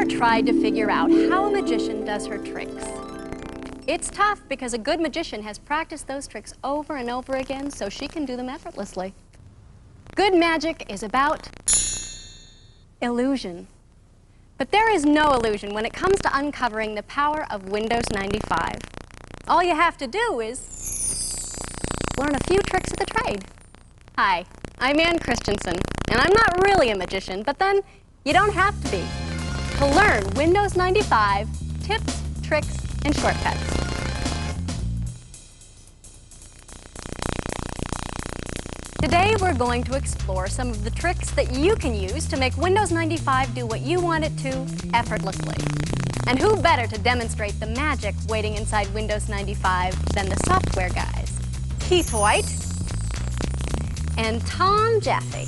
ever tried to figure out how a magician does her tricks? It's tough because a good magician has practiced those tricks over and over again so she can do them effortlessly. Good magic is about illusion. But there is no illusion when it comes to uncovering the power of Windows 95. All you have to do is learn a few tricks of the trade. Hi, I'm Ann Christensen, and I'm not really a magician, but then you don't have to be. To learn Windows 95 tips, tricks, and shortcuts. Today we're going to explore some of the tricks that you can use to make Windows 95 do what you want it to effortlessly. And who better to demonstrate the magic waiting inside Windows 95 than the software guys, Keith White and Tom Jaffe.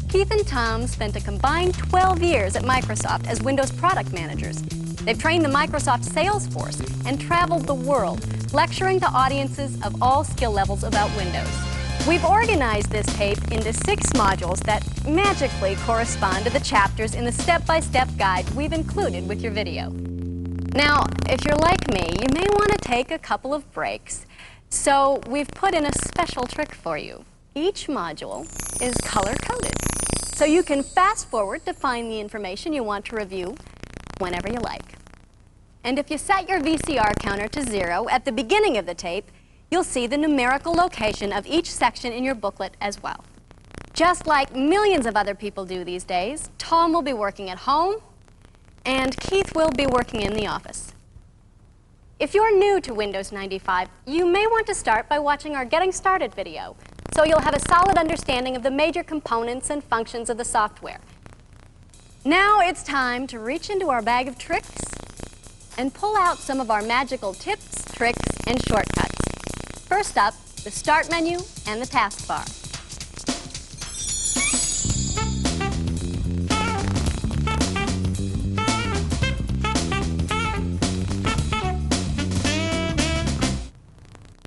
Keith and Tom spent a combined 12 years at Microsoft as Windows product managers. They've trained the Microsoft sales force and traveled the world, lecturing to audiences of all skill levels about Windows. We've organized this tape into 6 modules that magically correspond to the chapters in the step-by-step guide we've included with your video. Now, if you're like me, you may want to take a couple of breaks, so we've put in a special trick for you. Each module is color-coded, so you can fast-forward to find the information you want to review whenever you like. And if you set your VCR counter to 0 at the beginning of the tape, you'll see the numerical location of each section in your booklet as well. Just like millions of other people do these days, Tom will be working at home, and Keith will be working in the office. If you're new to Windows 95, you may want to start by watching our Getting Started video, so you'll have a solid understanding of the major components and functions of the software. Now it's time to reach into our bag of tricks and pull out some of our magical tips, tricks, and shortcuts. First up, the Start menu and the Taskbar.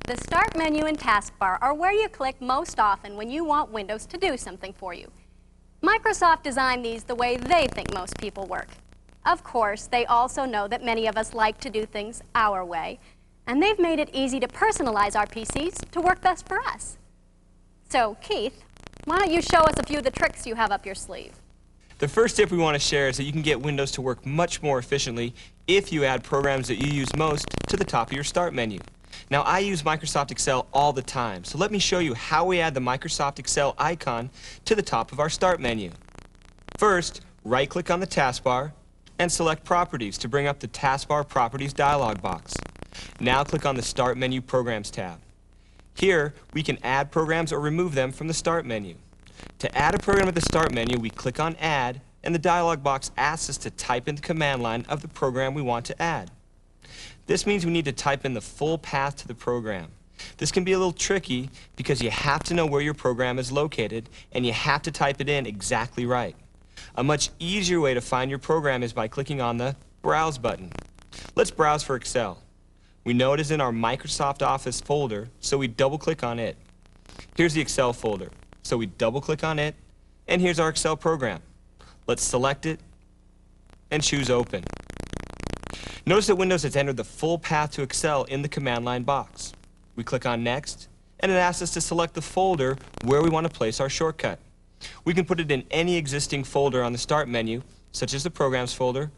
The Start menu and Taskbar are where you click most often when you want Windows to do something for you. Microsoft designed these the way they think most people work. Of course, they also know that many of us like to do things our way, and they've made it easy to personalize our PCs to work best for us. So, Keith, why don't you show us a few of the tricks you have up your sleeve? The first tip we want to share is that you can get Windows to work much more efficiently if you add programs that you use most to the top of your Start menu. Now, I use Microsoft Excel all the time, so let me show you how we add the Microsoft Excel icon to the top of our Start menu. First, right-click on the taskbar and select Properties to bring up the Taskbar Properties dialog box. Now click on the Start menu Programs tab. Here, we can add programs or remove them from the Start menu. To add a program at the Start menu, we click on Add, and the dialog box asks us to type in the command line of the program we want to add. This means we need to type in the full path to the program. This can be a little tricky because you have to know where your program is located, and you have to type it in exactly right. A much easier way to find your program is by clicking on the Browse button. Let's browse for Excel. We know it is in our Microsoft Office folder, so we double-click on it. Here's the Excel folder, so we double-click on it, and here's our Excel program. Let's select it and choose Open. Notice that Windows has entered the full path to Excel in the command line box. We click on Next, and it asks us to select the folder where we want to place our shortcut. We can put it in any existing folder on the Start menu, such as the Programs folder,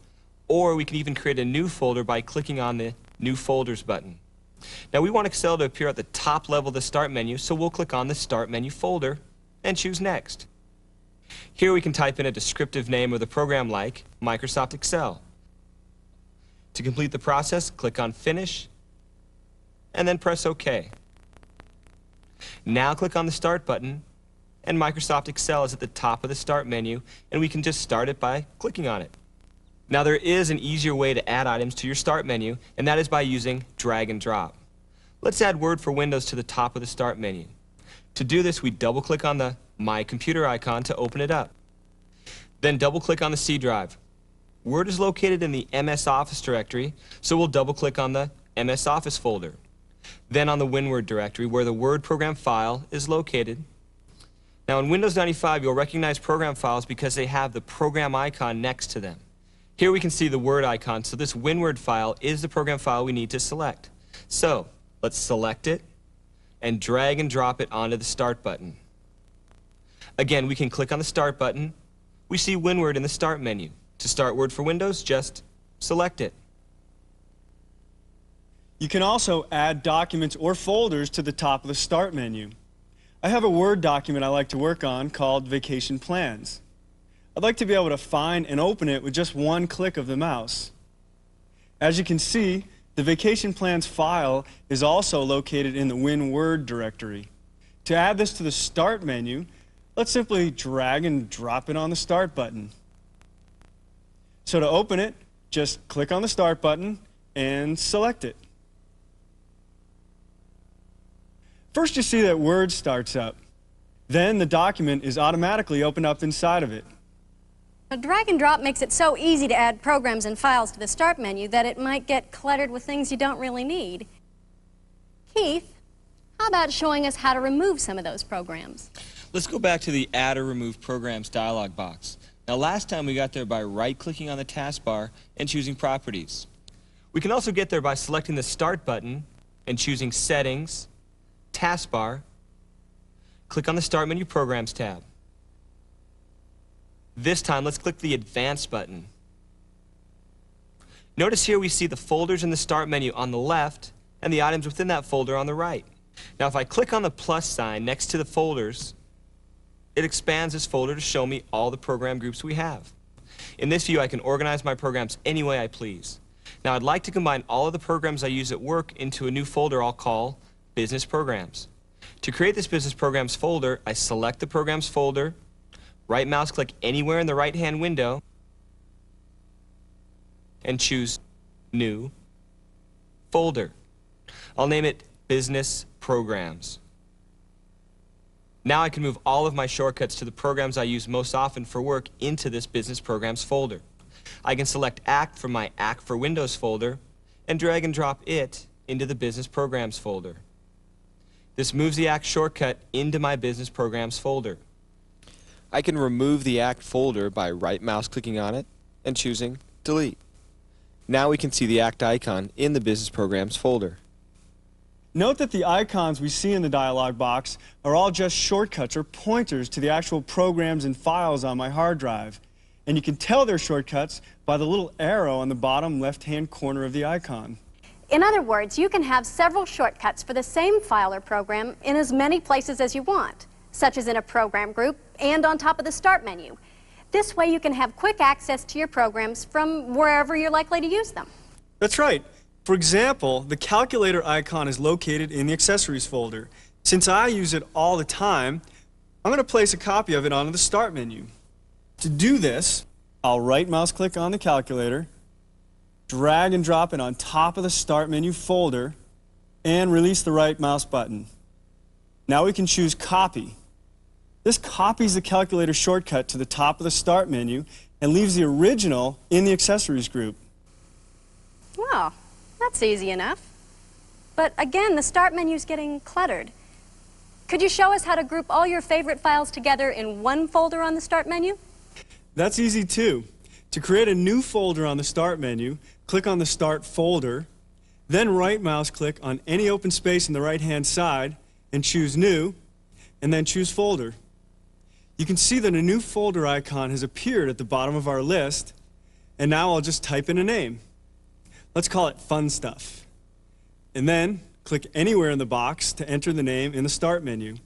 or we can even create a new folder by clicking on the New Folders button. Now, we want Excel to appear at the top level of the Start menu, so we'll click on the Start menu folder and choose Next. Here we can type in a descriptive name of the program like Microsoft Excel. To complete the process, click on Finish, and then press OK. Now click on the Start button, and Microsoft Excel is at the top of the Start menu, and we can just start it by clicking on it. Now, there is an easier way to add items to your Start menu, and that is by using drag and drop. Let's add Word for Windows to the top of the Start menu. To do this, we double-click on the My Computer icon to open it up. Then double-click on the C drive. Word is located in the MS Office directory, so we'll double-click on the MS Office folder. Then on the WinWord directory, where the Word program file is located. Now in Windows 95, you'll recognize program files because they have the program icon next to them. Here we can see the Word icon, so this WinWord file is the program file we need to select. So let's select it and drag and drop it onto the Start button. Again, we can click on the Start button. We see WinWord in the Start menu. To start Word for Windows, just select it. You can also add documents or folders to the top of the Start menu. I have a Word document I like to work on called Vacation Plans. I'd like to be able to find and open it with just one click of the mouse. As you can see, the Vacation Plans file is also located in the WinWord directory. To add this to the Start menu, let's simply drag and drop it on the Start button. So to open it, just click on the Start button and select it. First you see that Word starts up. Then the document is automatically opened up inside of it. Now, drag and drop makes it so easy to add programs and files to the Start menu that it might get cluttered with things you don't really need. Keith, how about showing us how to remove some of those programs? Let's go back to the Add or Remove Programs dialog box. Now last time we got there by right-clicking on the taskbar and choosing Properties. We can also get there by selecting the Start button and choosing Settings, Taskbar. Click on the Start menu Programs tab. This time let's click the Advanced button. Notice here we see the folders in the Start menu on the left and the items within that folder on the right. Now if I click on the plus sign next to the folders, it expands this folder to show me all the program groups we have. In this view, I can organize my programs any way I please. Now, I'd like to combine all of the programs I use at work into a new folder I'll call Business Programs. To create this Business Programs folder, I select the Programs folder, right mouse click anywhere in the right-hand window, and choose New Folder. I'll name it Business Programs. Now I can move all of my shortcuts to the programs I use most often for work into this Business Programs folder. I can select ACT from my ACT for Windows folder and drag and drop it into the Business Programs folder. This moves the ACT shortcut into my Business Programs folder. I can remove the ACT folder by right mouse clicking on it and choosing Delete. Now we can see the ACT icon in the Business Programs folder. Note that the icons we see in the dialog box are all just shortcuts or pointers to the actual programs and files on my hard drive. And you can tell they're shortcuts by the little arrow on the bottom left-hand corner of the icon. In other words, you can have several shortcuts for the same file or program in as many places as you want, such as in a program group and on top of the Start menu. This way you can have quick access to your programs from wherever you're likely to use them. That's right. For example, the calculator icon is located in the Accessories folder. Since I use it all the time, I'm going to place a copy of it onto the Start menu. To do this, I'll right mouse click on the calculator, drag and drop it on top of the Start menu folder, and release the right mouse button. Now we can choose Copy. This copies the calculator shortcut to the top of the Start menu and leaves the original in the Accessories group. Well, that's easy enough. But again, the Start menu's getting cluttered. Could you show us how to group all your favorite files together in one folder on the Start menu? That's easy too. To create a new folder on the Start menu, click on the Start folder, then right mouse click on any open space in the right-hand side and choose New, and then choose Folder. You can see that a new folder icon has appeared at the bottom of our list, and now I'll just type in a name. Let's call it Fun Stuff. And then click anywhere in the box to enter the name in the Start menu.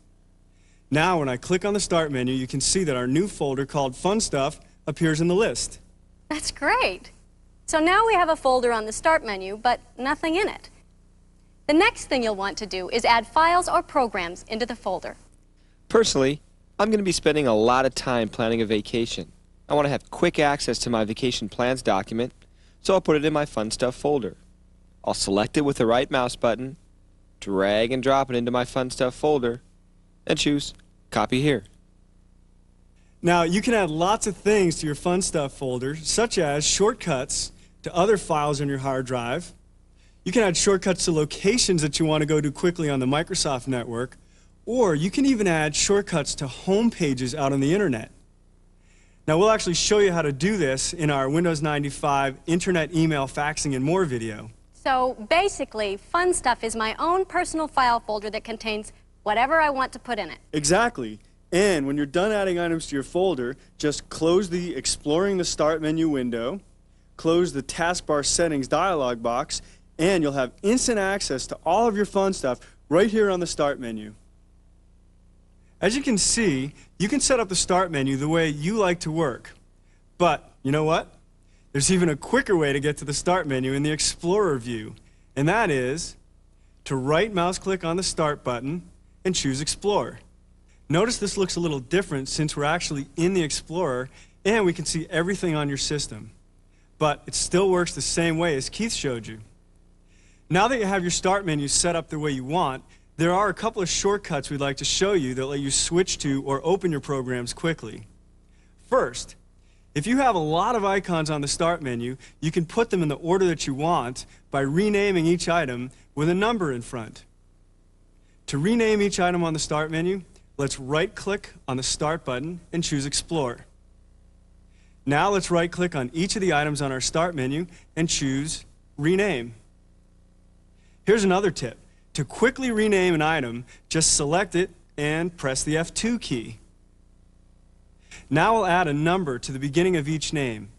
Now when I click on the Start menu, you can see that our new folder called Fun Stuff appears in the list. That's great. So now we have a folder on the Start menu, but nothing in it. The next thing you'll want to do is add files or programs into the folder. Personally, I'm going to be spending a lot of time planning a vacation. I want to have quick access to my vacation plans document, so I'll put it in my Fun Stuff folder. I'll select it with the right mouse button, drag and drop it into my Fun Stuff folder, and choose Copy Here. Now, you can add lots of things to your Fun Stuff folder, such as shortcuts to other files on your hard drive. You can add shortcuts to locations that you want to go to quickly on the Microsoft network, Or you can even add shortcuts to home pages out on the internet. Now we'll actually show you how to do this in our Windows 95 Internet Email Faxing and More video. So basically, Fun Stuff is my own personal file folder that contains whatever I want to put in it. Exactly. And when you're done adding items to your folder, just close the Exploring the Start menu window, close the Taskbar Settings dialog box, and you'll have instant access to all of your fun stuff right here on the Start menu. As you can see, you can set up the Start menu the way you like to work. But you know what? There's even a quicker way to get to the Start menu in the Explorer view, and that is to right mouse click on the Start button and choose Explore. Notice this looks a little different since we're actually in the Explorer and we can see everything on your system. But it still works the same way as Keith showed you. Now that you have your Start menu set up the way you want, there are a couple of shortcuts we'd like to show you that let you switch to or open your programs quickly. First, if you have a lot of icons on the Start menu, you can put them in the order that you want by renaming each item with a number in front. To rename each item on the Start menu, let's right-click on the Start button and choose Explore. Now let's right-click on each of the items on our Start menu and choose Rename. Here's another tip. To quickly rename an item, just select it and press the F2 key. Now we'll add a number to the beginning of each name.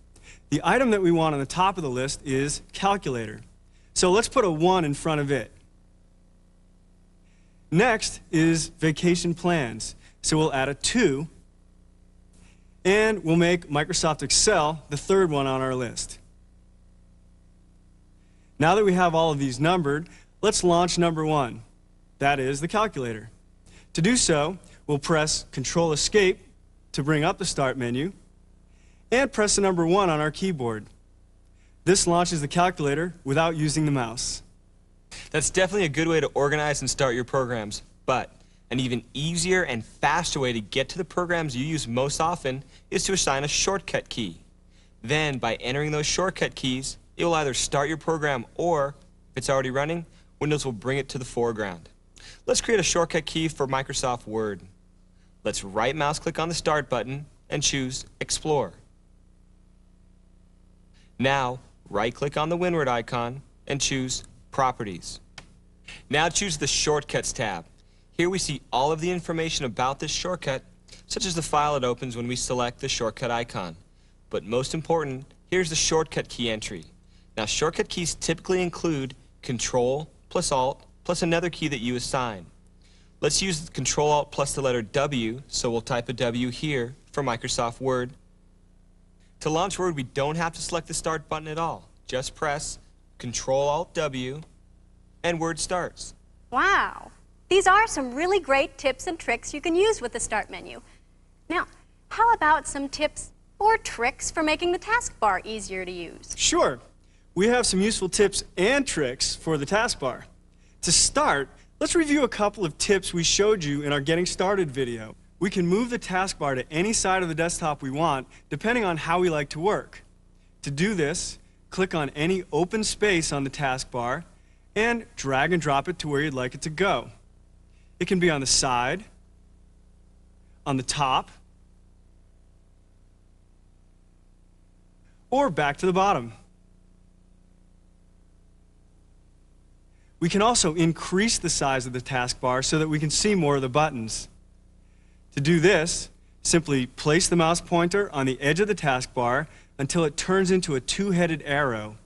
The item that we want on the top of the list is Calculator. So let's put a 1 in front of it. Next is Vacation Plans. So we'll add a 2. And we'll make Microsoft Excel the third one on our list. Now that we have all of these numbered, let's launch number 1. That is the calculator. To do so, we'll press Control Escape to bring up the Start menu and press the number 1 on our keyboard. This launches the calculator without using the mouse. That's definitely a good way to organize and start your programs, but an even easier and faster way to get to the programs you use most often is to assign a shortcut key. Then, by entering those shortcut keys, it will either start your program or, if it's already running, Windows will bring it to the foreground. Let's create a shortcut key for Microsoft Word. Let's right mouse click on the Start button and choose Explore. Now, right click on the WinWord icon and choose Properties. Now choose the Shortcuts tab. Here we see all of the information about this shortcut, such as the file it opens when we select the shortcut icon. But most important, here's the shortcut key entry. Now shortcut keys typically include Control plus Alt plus another key that you assign. Let's use Control Alt plus the letter W, so we'll type a W here for Microsoft Word. To launch Word, we don't have to select the Start button at all. Just press Control Alt W and Word starts. Wow. These are some really great tips and tricks you can use with the Start menu. Now, how about some tips or tricks for making the taskbar easier to use? Sure. We have some useful tips and tricks for the taskbar. To start, let's review a couple of tips we showed you in our Getting Started video. We can move the taskbar to any side of the desktop we want, depending on how we like to work. To do this, click on any open space on the taskbar and drag and drop it to where you'd like it to go. It can be on the side, on the top, or back to the bottom. We can also increase the size of the taskbar so that we can see more of the buttons. To do this, simply place the mouse pointer on the edge of the taskbar until it turns into a two-headed arrow.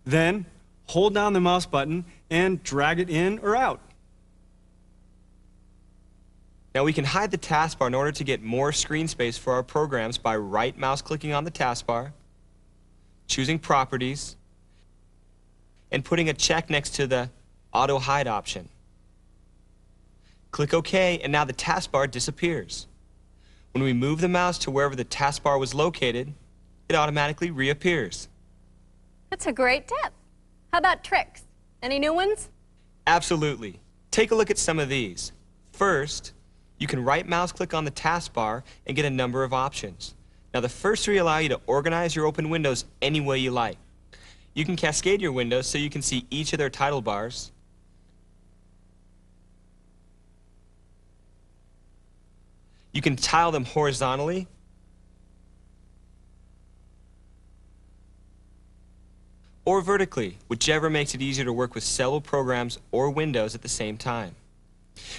Then, hold down the mouse button and drag it in or out. Now we can hide the taskbar in order to get more screen space for our programs by right mouse clicking on the taskbar, choosing Properties, and putting a check next to the Auto Hide option. Click OK, and now the taskbar disappears. When we move the mouse to wherever the taskbar was located, it automatically reappears. That's a great tip. How about tricks? Any new ones? Absolutely. Take a look at some of these. First, you can right mouse click on the taskbar and get a number of options. Now the first three allow you to organize your open windows any way you like. You can cascade your windows so you can see each of their title bars. You can tile them horizontally or vertically, whichever makes it easier to work with several programs or windows at the same time.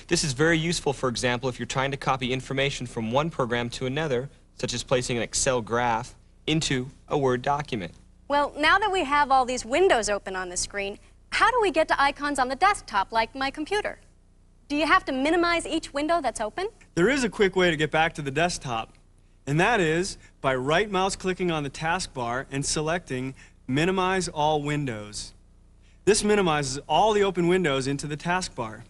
This is very useful, for example, if you're trying to copy information from one program to another, such as placing an Excel graph into a Word document. Well, now that we have all these windows open on the screen, how do we get to icons on the desktop like my computer? Do you have to minimize each window that's open? There is a quick way to get back to the desktop, and that is by right mouse clicking on the taskbar and selecting Minimize All Windows. This minimizes all the open windows into the taskbar.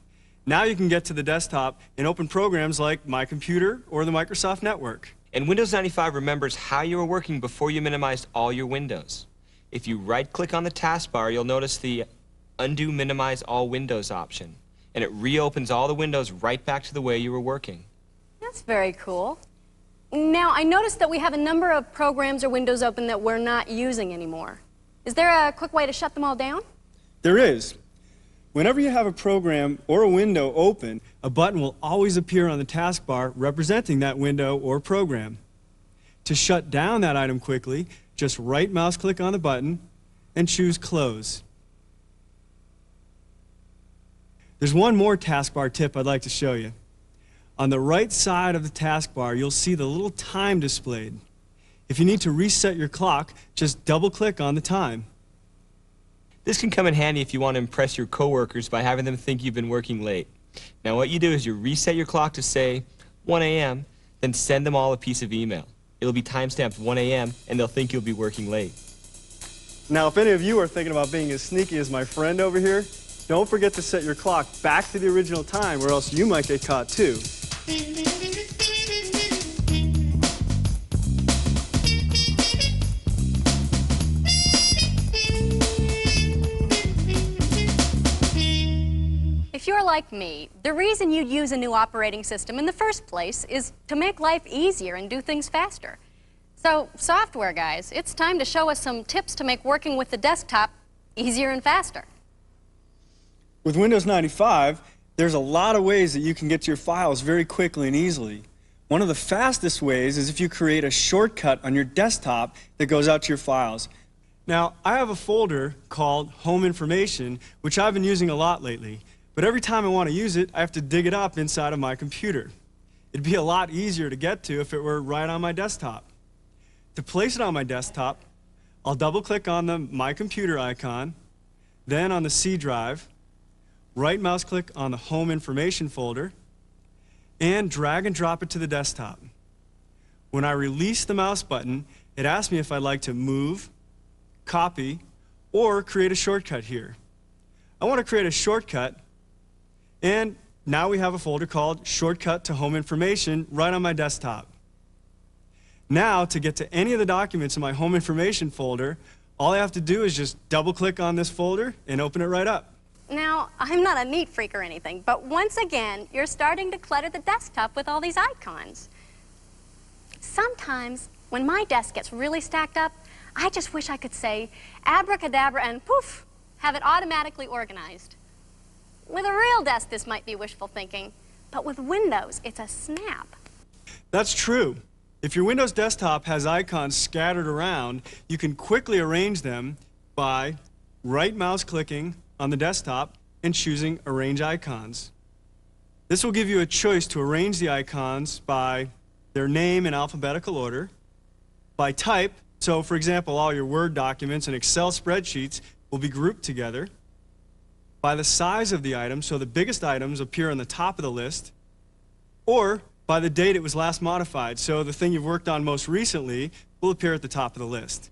Now you can get to the desktop and open programs like My Computer or the Microsoft Network. And Windows 95 remembers how you were working before you minimized all your windows. If you right-click on the taskbar, you'll notice the Undo Minimize All Windows option, and it reopens all the windows right back to the way you were working. That's very cool. Now, I noticed that we have a number of programs or windows open that we're not using anymore. Is there a quick way to shut them all down? There is. Whenever you have a program or a window open, a button will always appear on the taskbar representing that window or program. To shut down that item quickly, just right mouse click on the button and choose Close. There's one more taskbar tip I'd like to show you. On the right side of the taskbar, you'll see the little time displayed. If you need to reset your clock, just double-click on the time. This can come in handy if you want to impress your coworkers by having them think you've been working late. Now what you do is you reset your clock to say 1 a.m., then send them all a piece of email. It'll be timestamped 1 a.m. and they'll think you'll be working late. Now, if any of you are thinking about being as sneaky as my friend over here, don't forget to set your clock back to the original time, or else you might get caught too. If you're like me, the reason you'd use a new operating system in the first place is to make life easier and do things faster. So, software guys, it's time to show us some tips to make working with the desktop easier and faster. With Windows 95, there's a lot of ways that you can get to your files very quickly and easily. One of the fastest ways is if you create a shortcut on your desktop that goes out to your files. Now, I have a folder called Home Information, which I've been using a lot lately. But every time I want to use it, I have to dig it up inside of my computer. It'd be a lot easier to get to if it were right on my desktop. To place it on my desktop, I'll double-click on the My Computer icon, then on the C drive, right mouse click on the Home Information folder, and drag and drop it to the desktop. When I release the mouse button, it asks me if I'd like to move, copy, or create a shortcut here. I want to create a shortcut, and now we have a folder called Shortcut to Home Information right on my desktop. Now, to get to any of the documents in my Home Information folder, all I have to do is just double-click on this folder and open it right up. Now, I'm not a neat freak or anything, but once again, you're starting to clutter the desktop with all these icons. Sometimes, when my desk gets really stacked up, I just wish I could say abracadabra and poof, have it automatically organized. With a real desk, this might be wishful thinking, but with Windows, it's a snap. That's true. If your Windows desktop has icons scattered around, you can quickly arrange them by right mouse clicking on the desktop and choosing Arrange Icons. This will give you a choice to arrange the icons by their name in alphabetical order, by type, so for example, all your Word documents and Excel spreadsheets will be grouped together, by the size of the item, so the biggest items appear on the top of the list, or by the date it was last modified, so the thing you've worked on most recently will appear at the top of the list.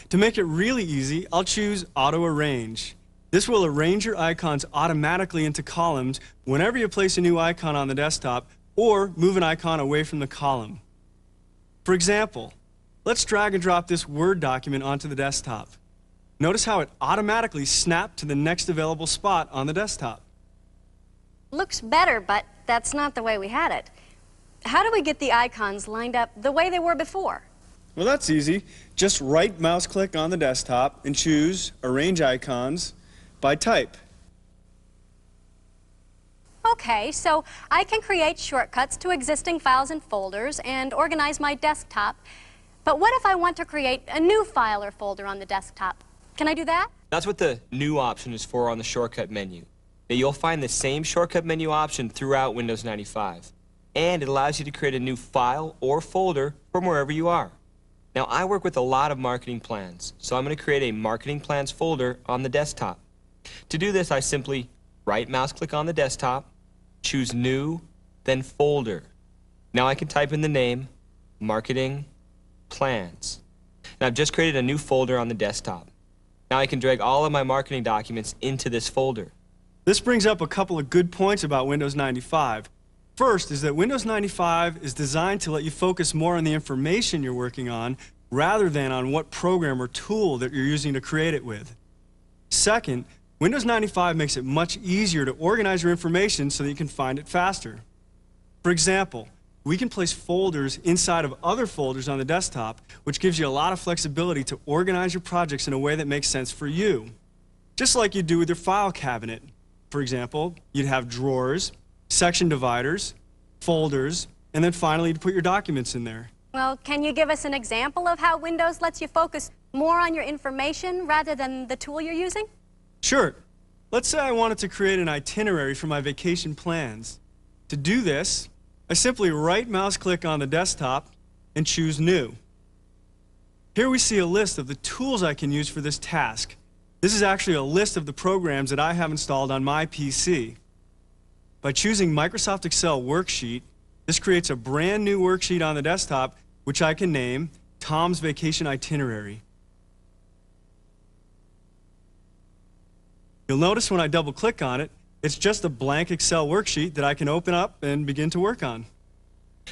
To make it really easy, I'll choose Auto Arrange. This will arrange your icons automatically into columns whenever you place a new icon on the desktop or move an icon away from the column. For example, let's drag and drop this Word document onto the desktop. Notice how it automatically snapped to the next available spot on the desktop. Looks better, but that's not the way we had it. How do we get the icons lined up the way they were before? Well, that's easy. Just right mouse click on the desktop and choose Arrange Icons by type. Okay, so I can create shortcuts to existing files and folders and organize my desktop. But what if I want to create a new file or folder on the desktop? Can I do that? That's what the New option is for on the shortcut menu. Now, you'll find the same shortcut menu option throughout Windows 95. And it allows you to create a new file or folder from wherever you are. Now, I work with a lot of marketing plans, so I'm going to create a marketing plans folder on the desktop. To do this, I simply right mouse click on the desktop, choose New, then Folder. Now I can type in the name, Marketing Plans. And I've just created a new folder on the desktop. Now I can drag all of my marketing documents into this folder. This brings up a couple of good points about Windows 95. First is that Windows 95 is designed to let you focus more on the information you're working on rather than on what program or tool that you're using to create it with. Second, Windows 95 makes it much easier to organize your information so that you can find it faster. For example, we can place folders inside of other folders on the desktop, which gives you a lot of flexibility to organize your projects in a way that makes sense for you. Just like you do with your file cabinet. For example, you'd have drawers, section dividers, folders, and then finally you'd put your documents in there. Well, can you give us an example of how Windows lets you focus more on your information rather than the tool you're using? Sure. Let's say I wanted to create an itinerary for my vacation plans. To do this, I simply right mouse click on the desktop and choose New. Here we see a list of the tools I can use for this task. This is actually a list of the programs that I have installed on my PC. By choosing Microsoft Excel Worksheet, this creates a brand new worksheet on the desktop, which I can name Tom's Vacation Itinerary. You'll notice when I double-click on it, it's just a blank Excel worksheet that I can open up and begin to work on.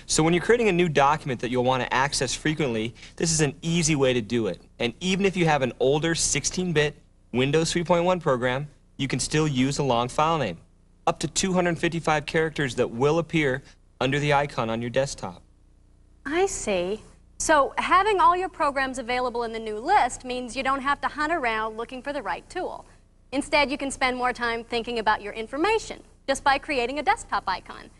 So when you're creating a new document that you'll want to access frequently, this is an easy way to do it. And even if you have an older 16-bit Windows 3.1 program, you can still use a long file name, up to 255 characters that will appear under the icon on your desktop. I see. So having all your programs available in the new list means you don't have to hunt around looking for the right tool. Instead, you can spend more time thinking about your information just by creating a desktop icon.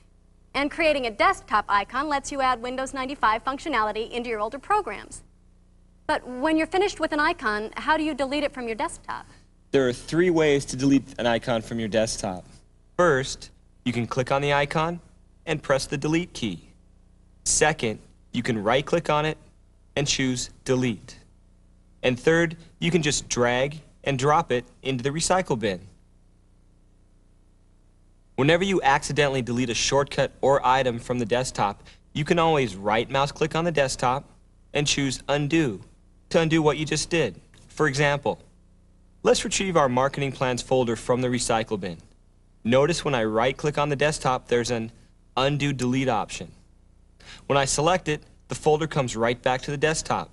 And creating a desktop icon lets you add Windows 95 functionality into your older programs. But when you're finished with an icon, how do you delete it from your desktop? There are 3 ways to delete an icon from your desktop. First, you can click on the icon and press the delete key. Second, you can right-click on it and choose Delete. And third, you can just drag and drop it into the recycle bin. Whenever you accidentally delete a shortcut or item from the desktop, you can always right-mouse click on the desktop and choose Undo to undo what you just did. For example, let's retrieve our marketing plans folder from the recycle bin. Notice when I right-click on the desktop, there's an Undo Delete option. When I select it, the folder comes right back to the desktop.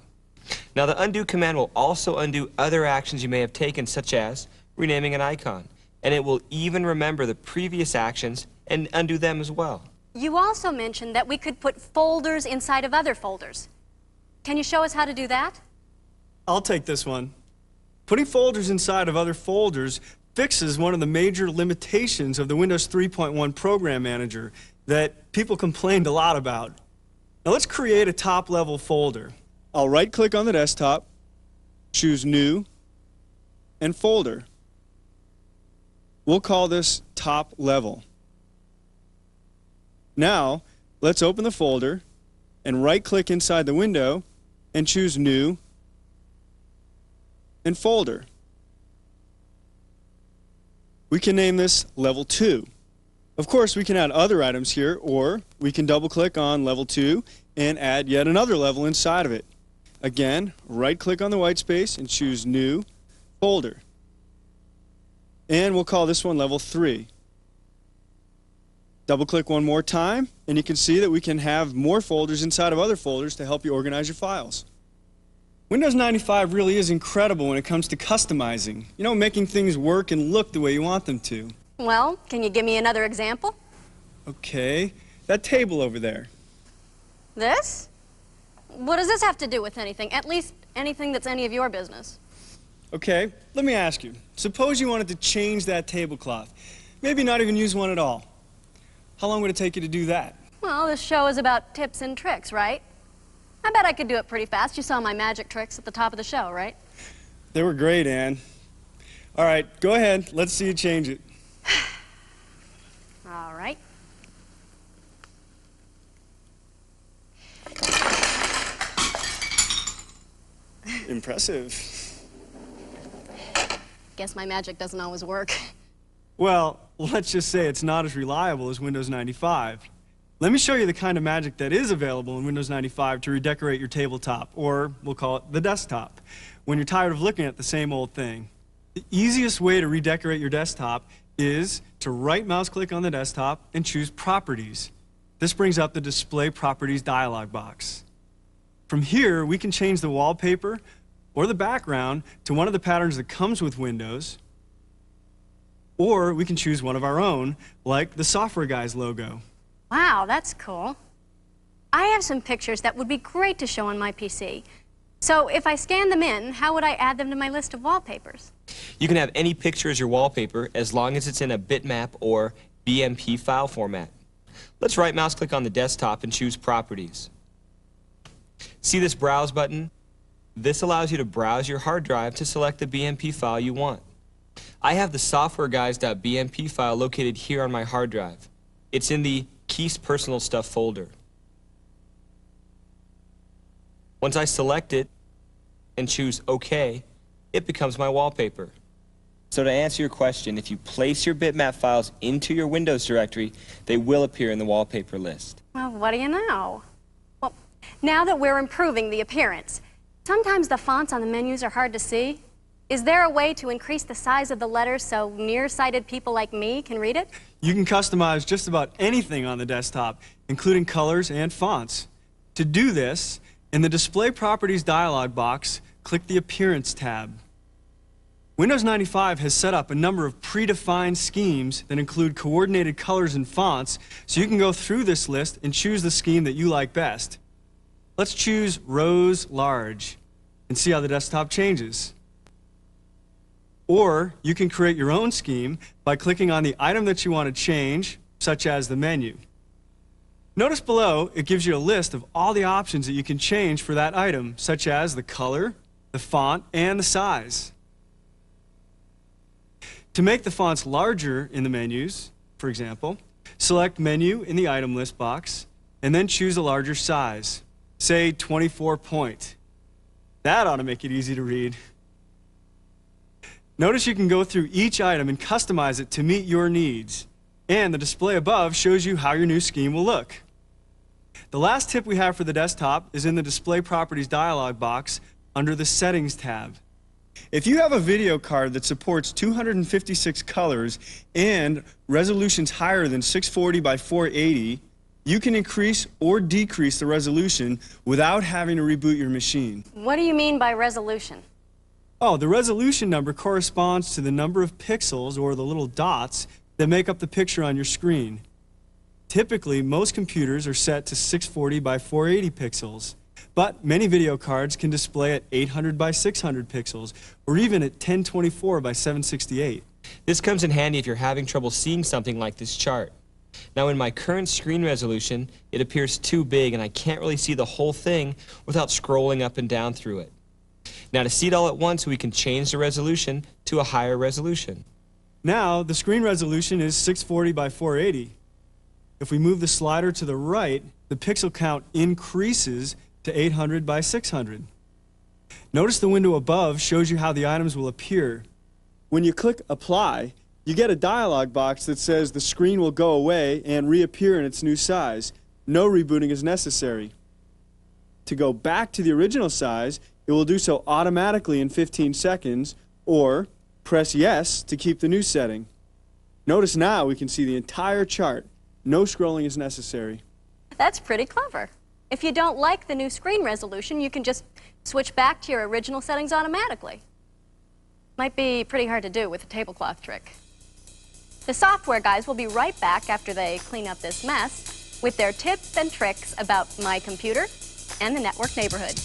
Now, the undo command will also undo other actions you may have taken, such as renaming an icon, and it will even remember the previous actions and undo them as well. You also mentioned that we could put folders inside of other folders. Can you show us how to do that? I'll take this one. Putting folders inside of other folders fixes one of the major limitations of the Windows 3.1 Program Manager that people complained a lot about. Now let's create a top-level folder. I'll right-click on the desktop, choose New, and Folder. We'll call this Top Level. Now, let's open the folder and right-click inside the window and choose New and Folder. We can name this Level 2. Of course, we can add other items here, or we can double-click on Level 2 and add yet another level inside of it. Again, right-click on the white space and choose New, Folder. And we'll call this one Level 3. Double-click one more time, and you can see that we can have more folders inside of other folders to help you organize your files. Windows 95 really is incredible when it comes to customizing. You know, making things work and look the way you want them to. Well, can you give me another example? Okay, that table over there. This? What does this have to do with anything? At least anything that's any of your business. Okay, let me ask you. Suppose you wanted to change that tablecloth. Maybe not even use one at all. How long would it take you to do that? Well, this show is about tips and tricks, right? I bet I could do it pretty fast. You saw my magic tricks at the top of the show, right? They were great, Ann. All right, go ahead. Let's see you change it. All right. Impressive. Guess my magic doesn't always work. Well, let's just say it's not as reliable as Windows 95. Let me show you the kind of magic that is available in Windows 95 to redecorate your tabletop, or we'll call it the desktop, when you're tired of looking at the same old thing. The easiest way to redecorate your desktop is to right-mouse click on the desktop and choose Properties. This brings up the Display Properties dialog box. From here, we can change the wallpaper or the background to one of the patterns that comes with Windows, or we can choose one of our own, like the Software Guys logo. Wow, that's cool. I have some pictures that would be great to show on my PC. So if I scan them in, how would I add them to my list of wallpapers? You can have any picture as your wallpaper as long as it's in a bitmap or BMP file format. Let's right-mouse click on the desktop and choose Properties. See this Browse button? This allows you to browse your hard drive to select the BMP file you want. I have the softwareguys.bmp file located here on my hard drive. It's in the Keith's Personal Stuff folder. Once I select it and choose OK, it becomes my wallpaper. So to answer your question, if you place your bitmap files into your Windows directory, they will appear in the wallpaper list. Well, what do you know? Well, now that we're improving the appearance, sometimes the fonts on the menus are hard to see. Is there a way to increase the size of the letters so nearsighted people like me can read it? You can customize just about anything on the desktop, including colors and fonts. To do this, in the Display Properties dialog box, click the Appearance tab. Windows 95 has set up a number of predefined schemes that include coordinated colors and fonts, so you can go through this list and choose the scheme that you like best. Let's choose Rose Large and see how the desktop changes. Or you can create your own scheme by clicking on the item that you want to change, such as the menu. Notice below, it gives you a list of all the options that you can change for that item, such as the color, the font, and the size. To make the fonts larger in the menus, for example, select Menu in the item list box, and then choose a larger size, say 24 point. That ought to make it easy to read. Notice you can go through each item and customize it to meet your needs. And the display above shows you how your new scheme will look. The last tip we have for the desktop is in the Display Properties dialog box under the Settings tab. If you have a video card that supports 256 colors and resolutions higher than 640 by 480, you can increase or decrease the resolution without having to reboot your machine. What do you mean by resolution? Oh, the resolution number corresponds to the number of pixels, or the little dots, that make up the picture on your screen. Typically, most computers are set to 640 by 480 pixels, but many video cards can display at 800 by 600 pixels, or even at 1024 by 768. This comes in handy if you're having trouble seeing something like this chart. Now in my current screen resolution, it appears too big and I can't really see the whole thing without scrolling up and down through it. Now to see it all at once, we can change the resolution to a higher resolution. Now, the screen resolution is 640 by 480. If we move the slider to the right, the pixel count increases to 800 by 600. Notice the window above shows you how the items will appear. When you click Apply, you get a dialog box that says the screen will go away and reappear in its new size. No rebooting is necessary. To go back to the original size, it will do so automatically in 15 seconds, or press Yes to keep the new setting. Notice now we can see the entire chart. No scrolling is necessary. That's pretty clever. If you don't like the new screen resolution, you can just switch back to your original settings automatically. Might be pretty hard to do with a tablecloth trick. The software guys will be right back after they clean up this mess with their tips and tricks about my computer and the network neighborhood.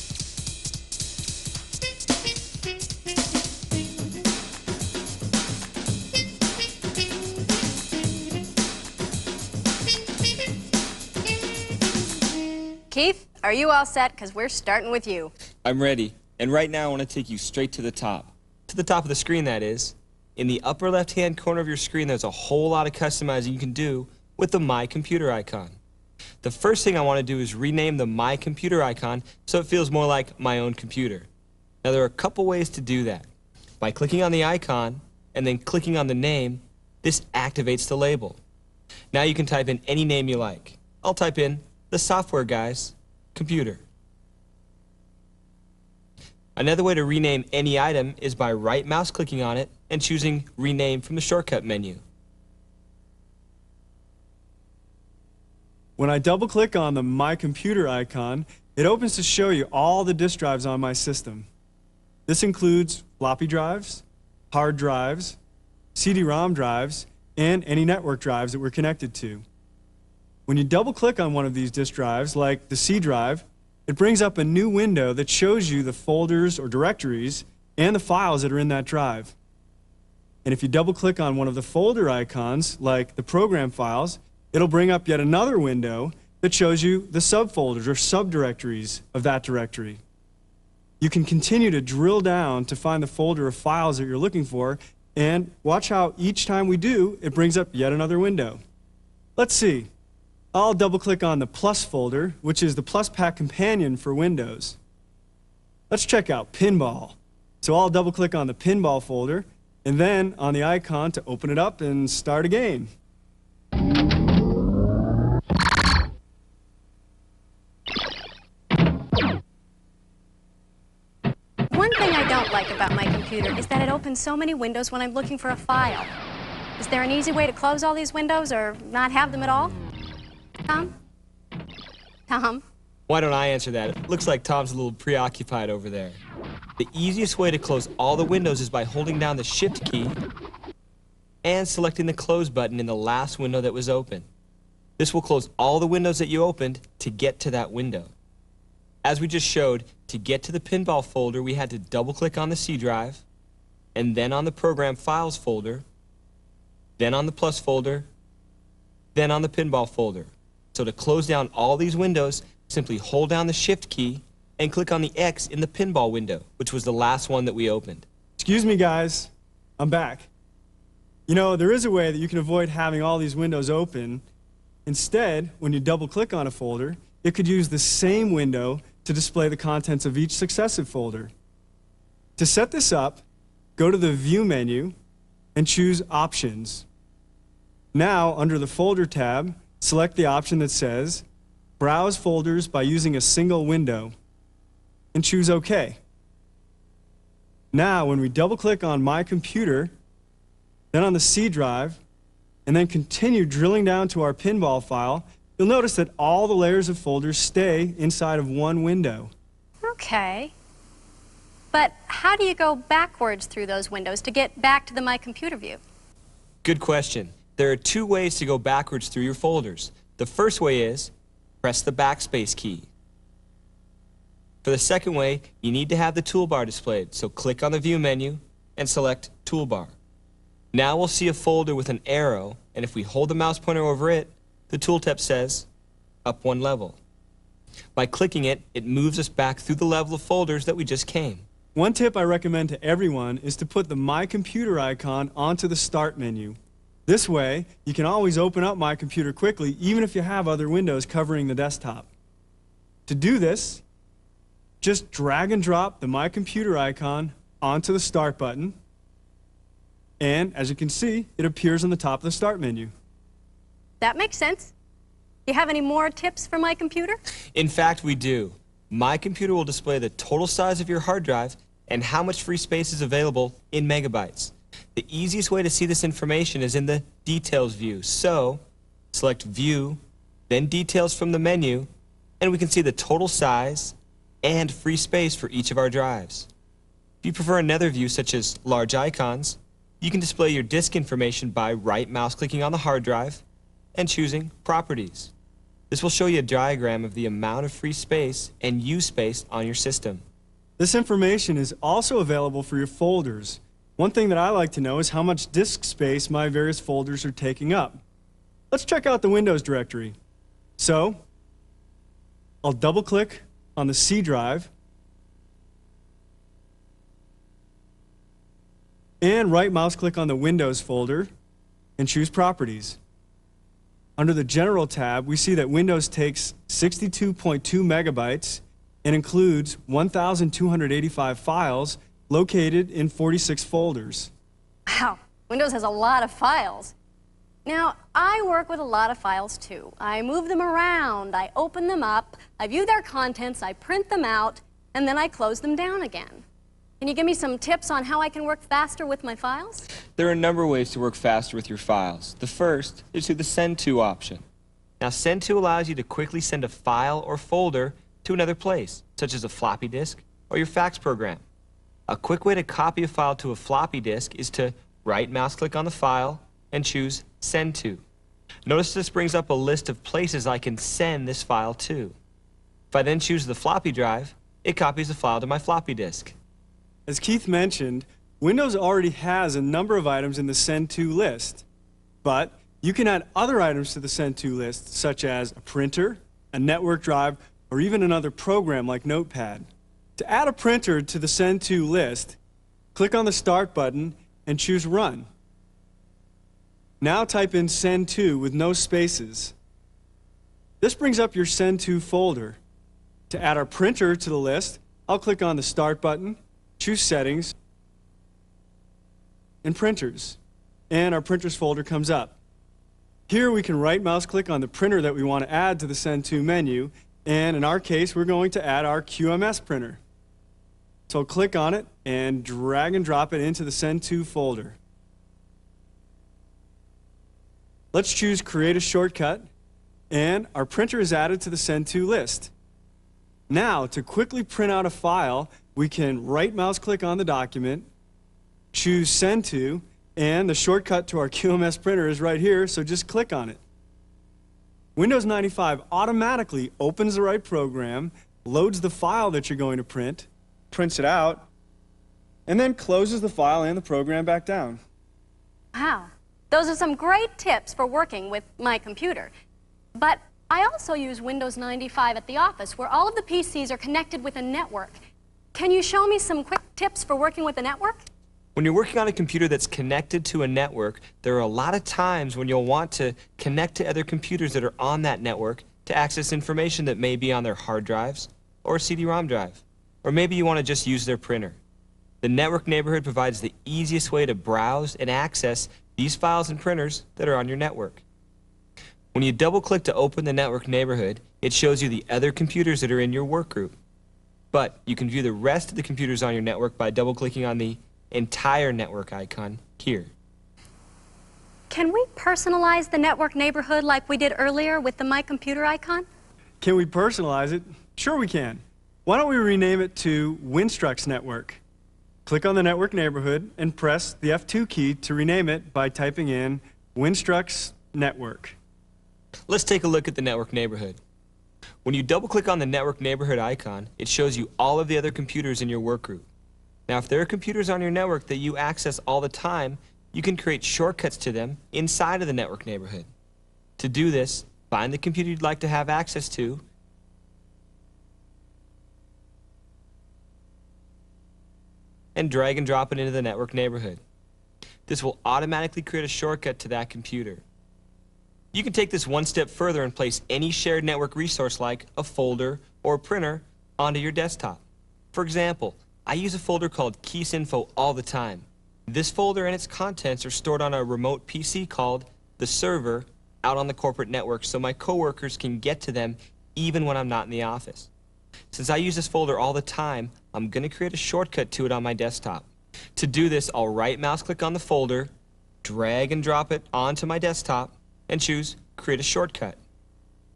Keith, are you all set? Because we're starting with you. I'm ready. And right now I want to take you straight to the top. To the top of the screen, that is. In the upper left-hand corner of your screen, there's a whole lot of customizing you can do with the My Computer icon. The first thing I want to do is rename the My Computer icon so it feels more like my own computer. Now there are a couple ways to do that. By clicking on the icon and then clicking on the name, this activates the label. Now you can type in any name you like. I'll type in the software guy's computer. Another way to rename any item is by right mouse clicking on it and choosing Rename from the shortcut menu. When I double-click on the My Computer icon, it opens to show you all the disk drives on my system. This includes floppy drives, hard drives, CD-ROM drives, and any network drives that we're connected to. When you double-click on one of these disk drives, like the C drive, it brings up a new window that shows you the folders or directories and the files that are in that drive. And if you double-click on one of the folder icons, like the program files, it'll bring up yet another window that shows you the subfolders or subdirectories of that directory. You can continue to drill down to find the folder of files that you're looking for, and watch how each time we do, it brings up yet another window. Let's see. I'll double-click on the Plus folder, which is the Plus Pack companion for Windows. Let's check out Pinball. So I'll double-click on the Pinball folder, and then on the icon to open it up and start a game. One thing I don't like about my computer is that it opens so many windows when I'm looking for a file. Is there an easy way to close all these windows or not have them at all? Tom? Tom? Why don't I answer that? It looks like Tom's a little preoccupied over there. The easiest way to close all the windows is by holding down the Shift key and selecting the Close button in the last window that was open. This will close all the windows that you opened to get to that window. As we just showed, to get to the Pinball folder, we had to double-click on the C drive, and then on the Program Files folder, then on the Plus folder, then on the Pinball folder. So to close down all these windows, simply hold down the Shift key and click on the X in the Pinball window, which was the last one that we opened. Excuse me, guys. I'm back. You know, there is a way that you can avoid having all these windows open. Instead, when you double-click on a folder, it could use the same window to display the contents of each successive folder. To set this up, go to the View menu and choose Options. Now, under the Folder tab, select the option that says Browse Folders by using a single window, and choose OK. Now, when we double-click on My Computer, then on the C drive, and then continue drilling down to our pinball file, you'll notice that all the layers of folders stay inside of one window. Okay. But how do you go backwards through those windows to get back to the My Computer view? Good question. There are two ways to go backwards through your folders. The first way is press the backspace key. For the second way, you need to have the toolbar displayed, so click on the View menu and select Toolbar. Now we'll see a folder with an arrow, and if we hold the mouse pointer over it, the tooltip says up one level. By clicking it, it moves us back through the level of folders that we just came. One tip I recommend to everyone is to put the My Computer icon onto the Start menu. This way, you can always open up My Computer quickly, even if you have other windows covering the desktop. To do this, just drag and drop the My Computer icon onto the Start button, and as you can see, it appears on the top of the Start menu. That makes sense. Do you have any more tips for My Computer? In fact, we do. My Computer will display the total size of your hard drive and how much free space is available in megabytes. The easiest way to see this information is in the Details view. So, select View, then Details from the menu, and we can see the total size and free space for each of our drives. If you prefer another view, such as Large Icons, you can display your disk information by right mouse clicking on the hard drive and choosing Properties. This will show you a diagram of the amount of free space and used space on your system. This information is also available for your folders. One thing that I like to know is how much disk space my various folders are taking up. Let's check out the Windows directory. So, I'll double-click on the C drive and right-mouse click on the Windows folder and choose Properties. Under the General tab, we see that Windows takes 62.2 megabytes and includes 1,285 files located in 46 folders. Wow, Windows has a lot of files. Now, I work with a lot of files too. I move them around, I open them up, I view their contents, I print them out, and then I close them down again. Can you give me some tips on how I can work faster with my files? There are a number of ways to work faster with your files. The first is through the Send To option. Now, Send To allows you to quickly send a file or folder to another place, such as a floppy disk or your fax program. A quick way to copy a file to a floppy disk is to right-mouse click on the file and choose Send To. Notice this brings up a list of places I can send this file to. If I then choose the floppy drive, it copies the file to my floppy disk. As Keith mentioned, Windows already has a number of items in the Send To list, but you can add other items to the Send To list, such as a printer, a network drive, or even another program like Notepad. To add a printer to the Send To list, click on the Start button and choose Run. Now type in Send To with no spaces. This brings up your Send To folder. To add our printer to the list, I'll click on the Start button, choose Settings, and Printers, and our Printers folder comes up. Here we can right-mouse click on the printer that we want to add to the Send To menu, and in our case, we're going to add our QMS printer. So click on it and drag and drop it into the Send To folder. Let's choose Create a Shortcut, and our printer is added to the Send To list. Now, to quickly print out a file, we can right-mouse click on the document, choose Send To, and the shortcut to our QMS printer is right here, so just click on it. Windows 95 automatically opens the right program, loads the file that you're going to print, prints it out, and then closes the file and the program back down. Wow, those are some great tips for working with my computer. But I also use Windows 95 at the office, where all of the PCs are connected with a network. Can you show me some quick tips for working with a network? When you're working on a computer that's connected to a network, there are a lot of times when you'll want to connect to other computers that are on that network to access information that may be on their hard drives or a CD-ROM drive. Or maybe you want to just use their printer. The network neighborhood provides the easiest way to browse and access these files and printers that are on your network. When you double-click to open the network neighborhood, it shows you the other computers that are in your work group. But you can view the rest of the computers on your network by double-clicking on the entire network icon here. Can we personalize the network neighborhood like we did earlier with the My Computer icon? Can we personalize it? Sure we can. Why don't we rename it to WinStruct's network? Click on the network neighborhood and press the F2 key to rename it by typing in WinStruct's network. Let's take a look at the network neighborhood. When you double-click on the network neighborhood icon, it shows you all of the other computers in your work group. Now, if there are computers on your network that you access all the time, you can create shortcuts to them inside of the network neighborhood. To do this, find the computer you'd like to have access to, and drag and drop it into the network neighborhood. This will automatically create a shortcut to that computer. You can take this one step further and place any shared network resource like a folder or a printer onto your desktop. For example, I use a folder called KeysInfo all the time. This folder and its contents are stored on a remote PC called the server out on the corporate network so my coworkers can get to them even when I'm not in the office. Since I use this folder all the time, I'm going to create a shortcut to it on my desktop. To do this, I'll right-mouse click on the folder, drag and drop it onto my desktop, and choose Create a Shortcut.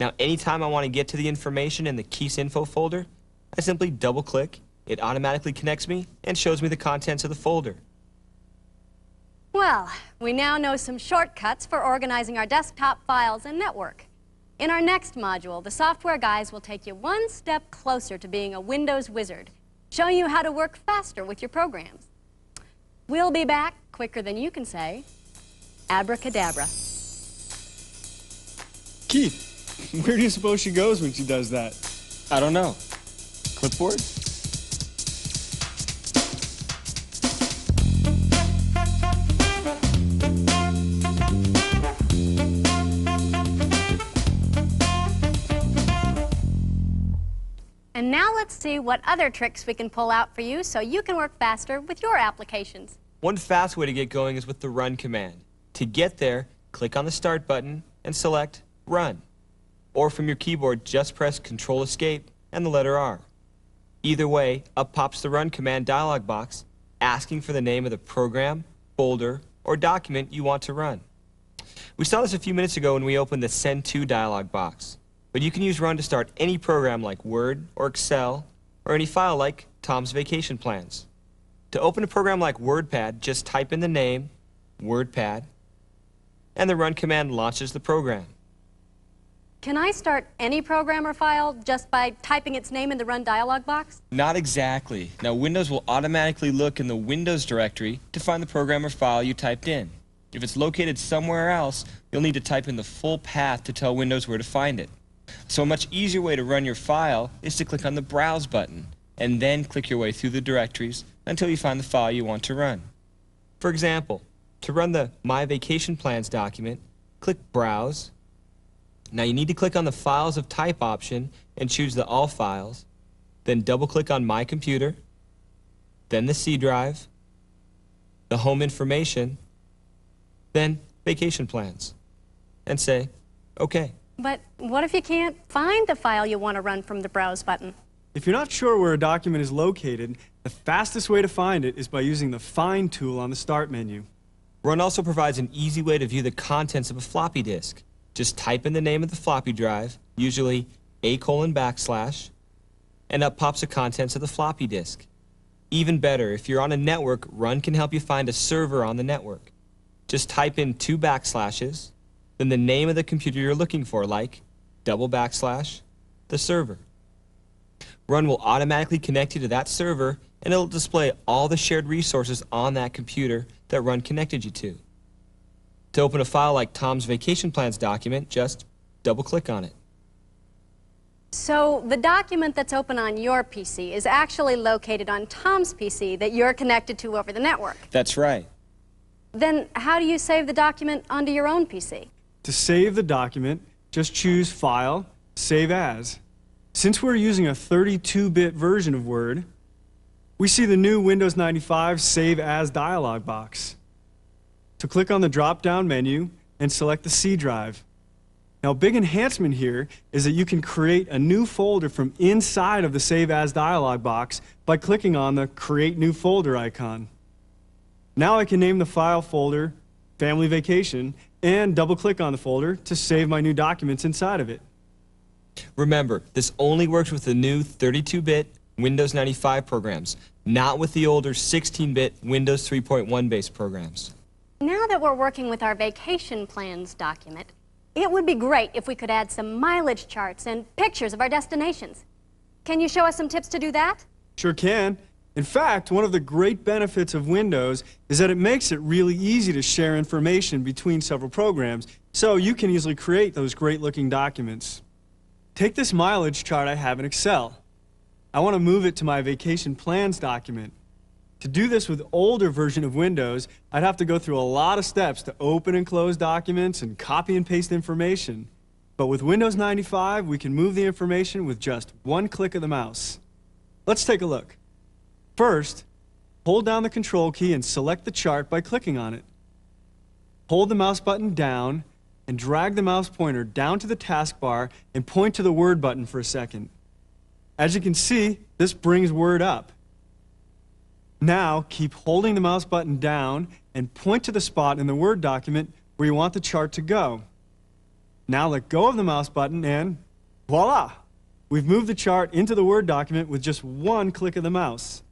Now, anytime I want to get to the information in the KeysInfo folder, I simply double-click, it automatically connects me, and shows me the contents of the folder. Well, we now know some shortcuts for organizing our desktop files and network. In our next module, the software guys will take you one step closer to being a Windows wizard, showing you how to work faster with your programs. We'll be back quicker than you can say, abracadabra. Keith, where do you suppose she goes when she does that? I don't know. Clipboard? And now let's see what other tricks we can pull out for you so you can work faster with your applications. One fast way to get going is with the Run command. To get there, click on the Start button and select Run. Or from your keyboard, just press Control-Escape and the letter R. Either way, up pops the Run command dialog box asking for the name of the program, folder, or document you want to run. We saw this a few minutes ago when we opened the Send To dialog box. But you can use Run to start any program like Word or Excel or any file like Tom's Vacation Plans. To open a program like WordPad, just type in the name, WordPad, and the Run command launches the program. Can I start any program or file just by typing its name in the Run dialog box? Not exactly. Now Windows will automatically look in the Windows directory to find the program or file you typed in. If it's located somewhere else, you'll need to type in the full path to tell Windows where to find it. So a much easier way to run your file is to click on the Browse button and then click your way through the directories until you find the file you want to run. For example, to run the My Vacation Plans document, click Browse. Now you need to click on the Files of Type option and choose the All Files, then double-click on My Computer, then the C drive, the Home Information, then Vacation Plans, and say OK. But what if you can't find the file you want to run from the Browse button? If you're not sure where a document is located, the fastest way to find it is by using the Find tool on the Start menu. Run also provides an easy way to view the contents of a floppy disk. Just type in the name of the floppy drive, usually ;/, and up pops the contents of the floppy disk. Even better, if you're on a network, Run can help you find a server on the network. Just type in 2 backslashes, then the name of the computer you're looking for, like \\, the server. Run will automatically connect you to that server, and it'll display all the shared resources on that computer that Run connected you to. To open a file like Tom's Vacation Plans document, just double-click on it. So the document that's open on your PC is actually located on Tom's PC that you're connected to over the network. That's right. Then how do you save the document onto your own PC? To save the document, just choose File, Save As. Since we're using a 32-bit version of Word, we see the new Windows 95 Save As dialog box. So click on the drop-down menu and select the C drive. Now, a big enhancement here is that you can create a new folder from inside of the Save As dialog box by clicking on the Create New Folder icon. Now I can name the file folder Family Vacation and double-click on the folder to save my new documents inside of it. Remember, this only works with the new 32-bit Windows 95 programs, not with the older 16-bit Windows 3.1 based programs. Now that we're working with our vacation plans document, it would be great if we could add some mileage charts and pictures of our destinations. Can you show us some tips to do that? Sure can. In fact, one of the great benefits of Windows is that it makes it really easy to share information between several programs, so you can easily create those great-looking documents. Take this mileage chart I have in Excel. I want to move it to my vacation plans document. To do this with older version of Windows, I'd have to go through a lot of steps to open and close documents and copy and paste information. But with Windows 95, we can move the information with just one click of the mouse. Let's take a look. First, hold down the Control key and select the chart by clicking on it. Hold the mouse button down and drag the mouse pointer down to the taskbar and point to the Word button for a second. As you can see, this brings Word up. Now, keep holding the mouse button down and point to the spot in the Word document where you want the chart to go. Now let go of the mouse button and voila! We've moved the chart into the Word document with just one click of the mouse.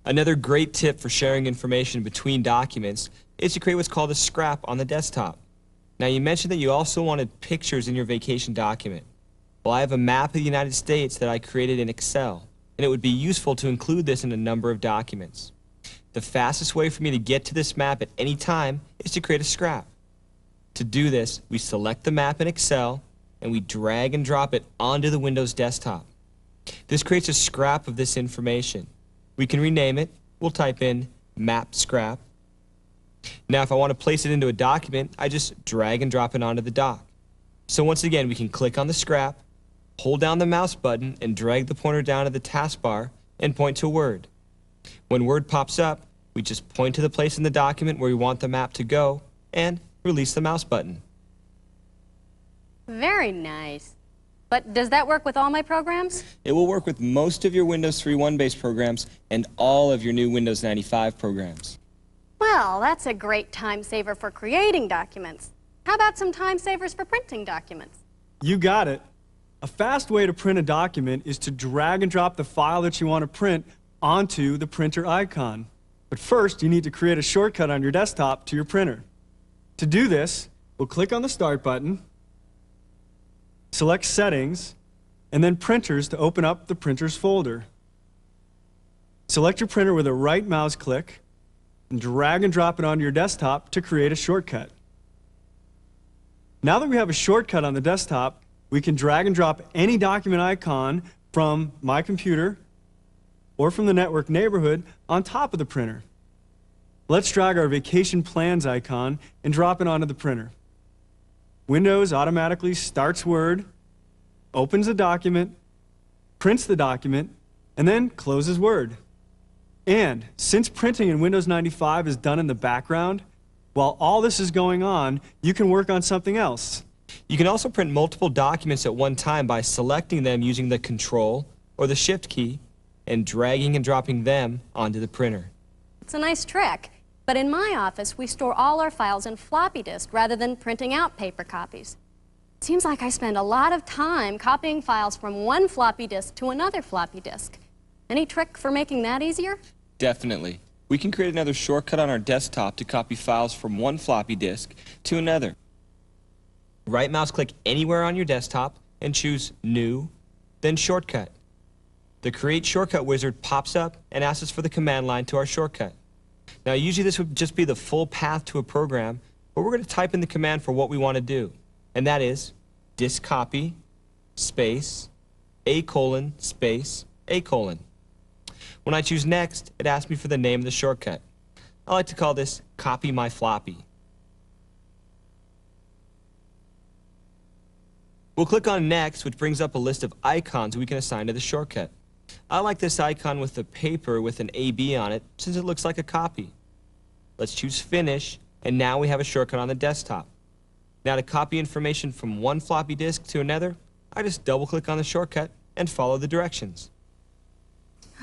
Another great tip for sharing information between documents is to create what's called a scrap on the desktop. Now, you mentioned that you also wanted pictures in your vacation document. Well, I have a map of the United States that I created in Excel, and it would be useful to include this in a number of documents. The fastest way for me to get to this map at any time is to create a scrap. To do this, we select the map in Excel, and we drag and drop it onto the Windows desktop. This creates a scrap of this information. We can rename it. We'll type in map scrap. Now if I want to place it into a document, I just drag and drop it onto the doc. So once again, we can click on the scrap, hold down the mouse button, and drag the pointer down to the taskbar and point to Word. When Word pops up, we just point to the place in the document where we want the map to go and release the mouse button. Very nice. But does that work with all my programs? It will work with most of your Windows 3.1 based programs and all of your new Windows 95 programs. Well, that's a great time saver for creating documents. How about some time savers for printing documents? You got it. A fast way to print a document is to drag and drop the file that you want to print onto the printer icon. But first, you need to create a shortcut on your desktop to your printer. To do this, we'll click on the Start button, select Settings, and then Printers to open up the Printers folder. Select your printer with a right mouse click and drag and drop it onto your desktop to create a shortcut. Now that we have a shortcut on the desktop, we can drag and drop any document icon from My Computer or from the network neighborhood on top of the printer. Let's drag our Vacation Plans icon and drop it onto the printer. Windows automatically starts Word, opens the document, prints the document, and then closes Word. And since printing in Windows 95 is done in the background, while all this is going on, you can work on something else. You can also print multiple documents at one time by selecting them using the Control or the Shift key and dragging and dropping them onto the printer. It's a nice trick, but in my office, we store all our files in floppy disk rather than printing out paper copies. It seems like I spend a lot of time copying files from one floppy disk to another floppy disk. Any trick for making that easier? Definitely. We can create another shortcut on our desktop to copy files from one floppy disk to another. Right mouse click anywhere on your desktop and choose New, then Shortcut. The Create Shortcut wizard pops up and asks us for the command line to our shortcut. Now usually this would just be the full path to a program, but we're going to type in the command for what we want to do. And that is disk copy space A:, space A:. When I choose Next, it asks me for the name of the shortcut. I like to call this Copy My Floppy. We'll click on Next, which brings up a list of icons we can assign to the shortcut. I like this icon with the paper with an AB on it, since it looks like a copy. Let's choose Finish, and now we have a shortcut on the desktop. Now to copy information from one floppy disk to another, I just double-click on the shortcut and follow the directions.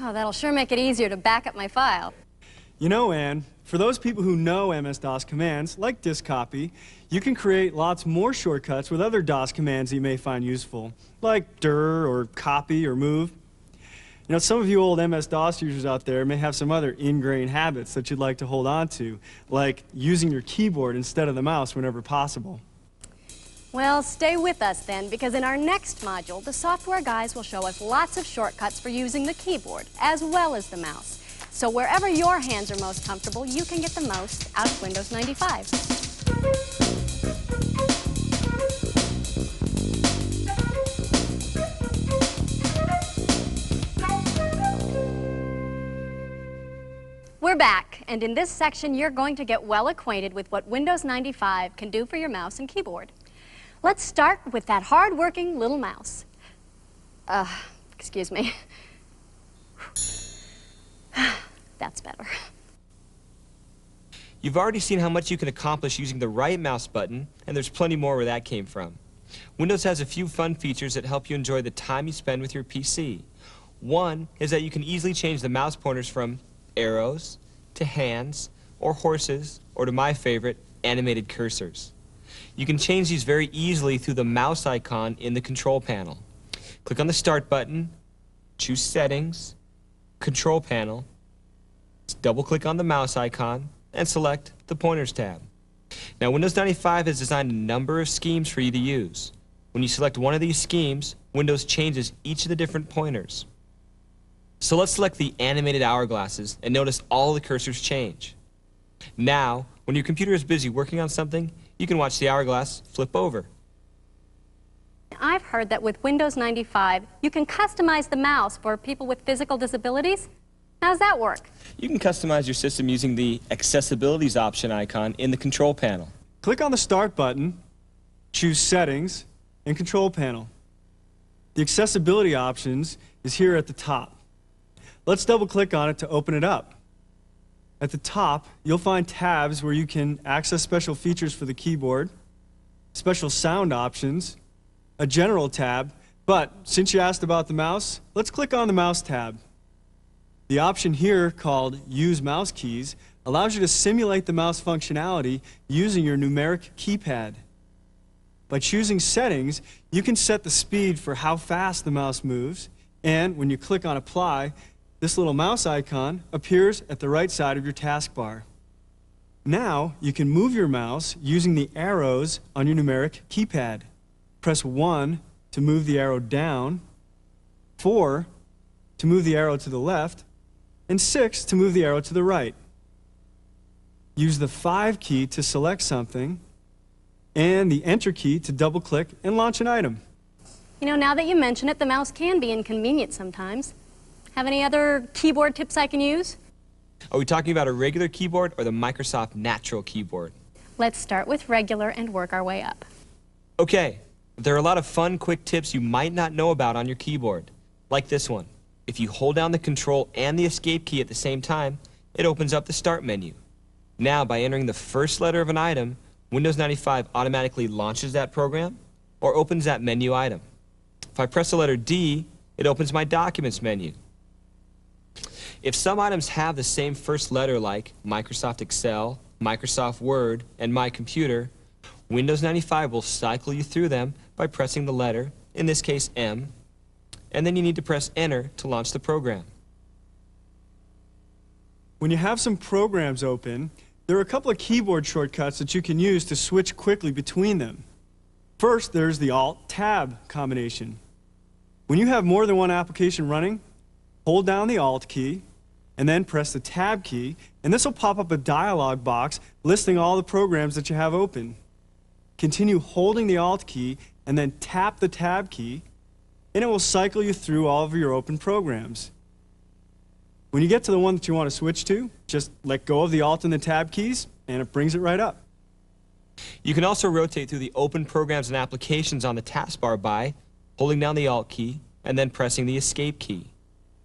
Oh, that'll sure make it easier to back up my file. You know, Anne, for those people who know MS-DOS commands, like disk copy, you can create lots more shortcuts with other DOS commands that you may find useful, like dir or copy or move. You know, some of you old MS-DOS users out there may have some other ingrained habits that you'd like to hold on to, like using your keyboard instead of the mouse whenever possible. Well, stay with us then, because in our next module, the software guys will show us lots of shortcuts for using the keyboard, as well as the mouse. So wherever your hands are most comfortable, you can get the most out of Windows 95. We're back, and in this section, you're going to get well acquainted with what Windows 95 can do for your mouse and keyboard. Let's start with that hard-working little mouse. Excuse me. That's better. You've already seen how much you can accomplish using the right mouse button, and there's plenty more where that came from. Windows has a few fun features that help you enjoy the time you spend with your PC. One is that you can easily change the mouse pointers from arrows to hands or horses, or to my favorite, animated cursors. You can change these very easily through the mouse icon in the control panel. Click on the Start button, choose Settings, Control Panel, double-click on the mouse icon, and select the Pointers tab. Now, Windows 95 has designed a number of schemes for you to use. When you select one of these schemes, Windows changes each of the different pointers. So let's select the animated hourglasses and notice all the cursors change. Now, when your computer is busy working on something, you can watch the hourglass flip over. I've heard that with Windows 95, you can customize the mouse for people with physical disabilities. How's that work? You can customize your system using the Accessibilities option icon in the control panel. Click on the Start button, choose Settings, and Control Panel. The Accessibility options is here at the top. Let's double-click on it to open it up. At the top, you'll find tabs where you can access special features for the keyboard, special sound options, a General tab, but since you asked about the mouse, let's click on the Mouse tab. The option here, called Use Mouse Keys, allows you to simulate the mouse functionality using your numeric keypad. By choosing Settings, you can set the speed for how fast the mouse moves, and when you click on Apply, this little mouse icon appears at the right side of your taskbar. Now, you can move your mouse using the arrows on your numeric keypad. Press 1 to move the arrow down, 4 to move the arrow to the left, and 6 to move the arrow to the right. Use the 5 key to select something, and the Enter key to double-click and launch an item. You know, now that you mention it, the mouse can be inconvenient sometimes. Have any other keyboard tips I can use? Are we talking about a regular keyboard or the Microsoft Natural keyboard? Let's start with regular and work our way up. Okay, there are a lot of fun, quick tips you might not know about on your keyboard, like this one. If you hold down the Control and the Escape key at the same time, it opens up the Start menu. Now, by entering the first letter of an item, Windows 95 automatically launches that program or opens that menu item. If I press the letter D, it opens my Documents menu. If some items have the same first letter like Microsoft Excel, Microsoft Word, and My Computer, Windows 95 will cycle you through them by pressing the letter, in this case M, and then you need to press Enter to launch the program. When you have some programs open, there are a couple of keyboard shortcuts that you can use to switch quickly between them. First, there's the Alt-Tab combination. When you have more than one application running, hold down the Alt key, and then press the Tab key, and this will pop up a dialog box listing all the programs that you have open. Continue holding the Alt key, and then tap the Tab key, and it will cycle you through all of your open programs. When you get to the one that you want to switch to, just let go of the Alt and the Tab keys, and it brings it right up. You can also rotate through the open programs and applications on the taskbar by holding down the Alt key and then pressing the Escape key.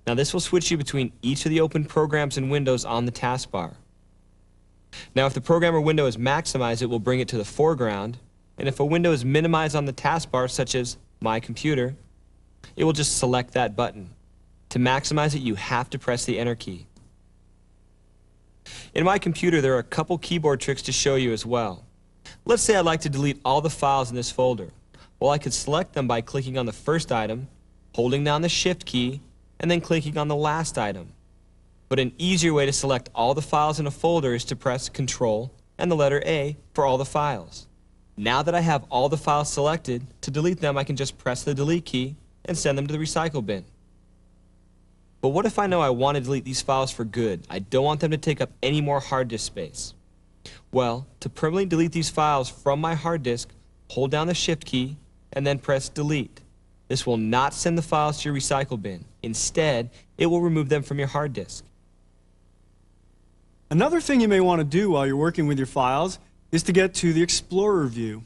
Now this will switch you between each of the open programs and windows on the taskbar. Now if the program or window is maximized, it will bring it to the foreground, and if a window is minimized on the taskbar, such as My Computer, it will just select that button. To maximize it, you have to press the Enter key. In My Computer, there are a couple keyboard tricks to show you as well. Let's say I'd like to delete all the files in this folder. Well, I could select them by clicking on the first item, holding down the Shift key, and then clicking on the last item. But an easier way to select all the files in a folder is to press Control and the letter A for all the files. Now that I have all the files selected, to delete them I can just press the Delete key and send them to the recycle bin. But what if I know I want to delete these files for good? I don't want them to take up any more hard disk space. Well, to permanently delete these files from my hard disk, hold down the Shift key and then press Delete. This will not send the files to your recycle bin. Instead, it will remove them from your hard disk. Another thing you may want to do while you're working with your files is to get to the Explorer view.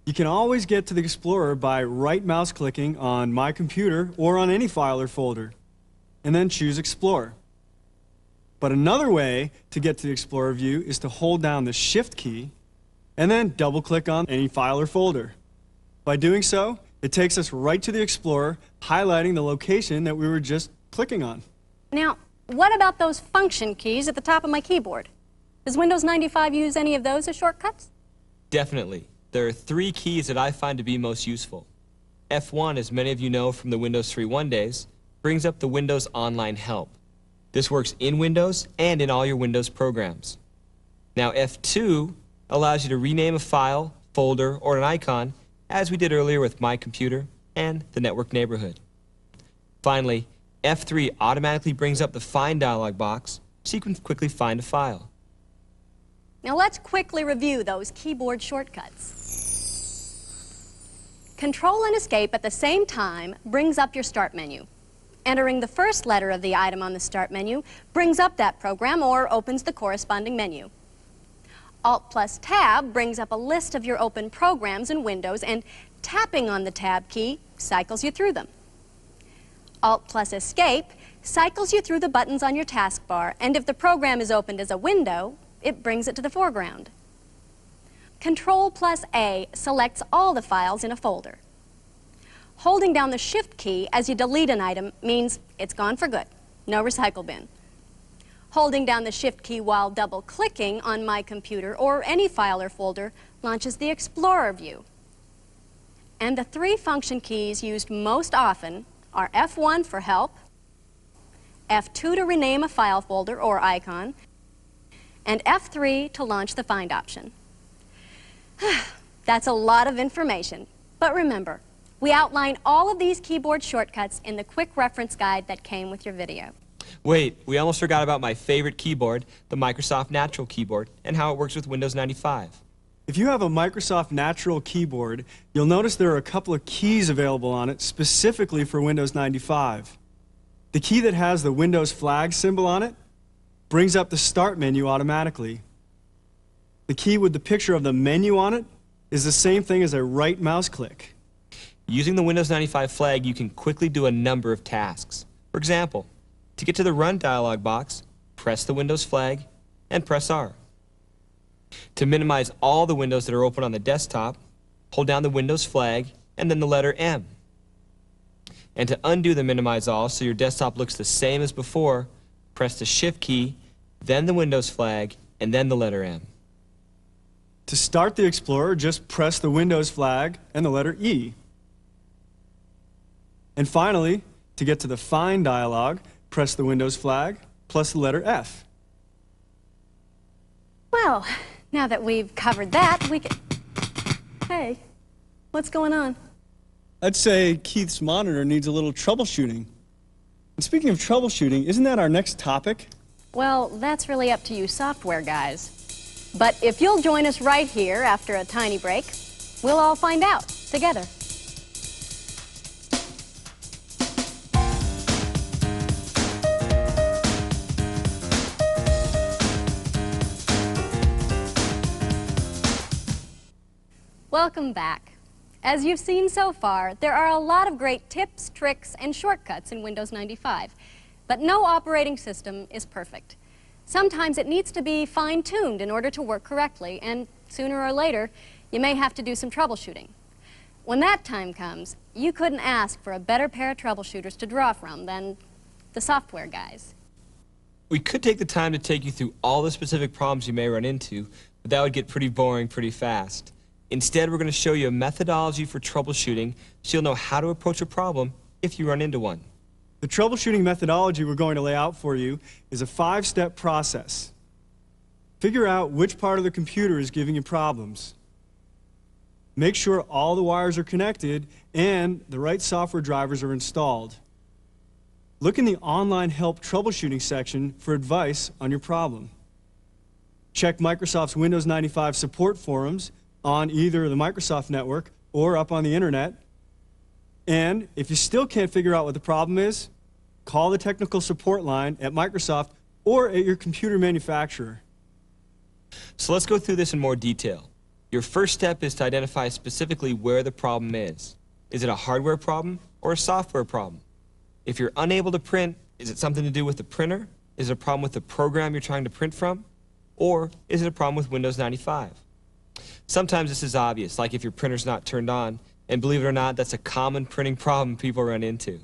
You can always get to the Explorer by right mouse clicking on My Computer or on any file or folder, and then choose Explore. But another way to get to the Explorer view is to hold down the Shift key and then double-click on any file or folder. By doing so, it takes us right to the Explorer, highlighting the location that we were just clicking on. Now, what about those function keys at the top of my keyboard? Does Windows 95 use any of those as shortcuts? Definitely. There are 3 keys that I find to be most useful. F1, as many of you know from the Windows 3.1 days, brings up the Windows Online Help. This works in Windows and in all your Windows programs. Now F2 allows you to rename a file, folder, or an icon, as we did earlier with My Computer and the Network Neighborhood. Finally, F3 automatically brings up the Find dialog box so you can quickly find a file. Now let's quickly review those keyboard shortcuts. Control and Escape at the same time brings up your Start menu. Entering the first letter of the item on the Start menu brings up that program or opens the corresponding menu. Alt plus Tab brings up a list of your open programs in Windows, and tapping on the Tab key cycles you through them. Alt plus Escape cycles you through the buttons on your taskbar, and if the program is opened as a window, it brings it to the foreground. Control plus A selects all the files in a folder. Holding down the Shift key as you delete an item means it's gone for good. No recycle bin. Holding down the Shift key while double-clicking on My Computer or any file or folder launches the Explorer view. And the three function keys used most often are F1 for help, F2 to rename a file folder or icon, and F3 to launch the Find option. That's a lot of information, but remember, we outline all of these keyboard shortcuts in the quick reference guide that came with your video. Wait, we almost forgot about my favorite keyboard, the Microsoft Natural keyboard, and how it works with Windows 95. If you have a Microsoft Natural keyboard, you'll notice there are a couple of keys available on it specifically for Windows 95. The key that has the Windows flag symbol on it brings up the Start menu automatically. The key with the picture of the menu on it is the same thing as a right mouse click. Using the Windows 95 flag, you can quickly do a number of tasks. For example, to get to the Run dialog box, press the Windows flag and press R. To minimize all the windows that are open on the desktop, hold down the Windows flag and then the letter M. And to undo the Minimize All so your desktop looks the same as before, press the Shift key, then the Windows flag, and then the letter M. To start the Explorer, just press the Windows flag and the letter E. And finally, to get to the Find dialog, press the Windows flag plus the letter F. Well, now that we've covered that, we can... Hey, what's going on? I'd say Keith's monitor needs a little troubleshooting. And speaking of troubleshooting, isn't that our next topic? Well, that's really up to you software guys. But if you'll join us right here after a tiny break, we'll all find out together. Welcome back. As you've seen so far, there are a lot of great tips, tricks, and shortcuts in Windows 95. But no operating system is perfect. Sometimes it needs to be fine-tuned in order to work correctly, and sooner or later, you may have to do some troubleshooting. When that time comes, you couldn't ask for a better pair of troubleshooters to draw from than the software guys. We could take the time to take you through all the specific problems you may run into, but that would get pretty boring pretty fast. Instead, we're going to show you a methodology for troubleshooting so you'll know how to approach a problem if you run into one. The troubleshooting methodology we're going to lay out for you is a 5-step process. Figure out which part of the computer is giving you problems. Make sure all the wires are connected and the right software drivers are installed. Look in the online help troubleshooting section for advice on your problem. Check Microsoft's Windows 95 support forums on either the Microsoft network or up on the internet. And if you still can't figure out what the problem is, call the technical support line at Microsoft or at your computer manufacturer. So let's go through this in more detail. Your first step is to identify specifically where the problem is. Is it a hardware problem or a software problem? If you're unable to print, is it something to do with the printer? Is it a problem with the program you're trying to print from? Or is it a problem with Windows 95? Sometimes this is obvious, like if your printer's not turned on, and believe it or not, that's a common printing problem people run into.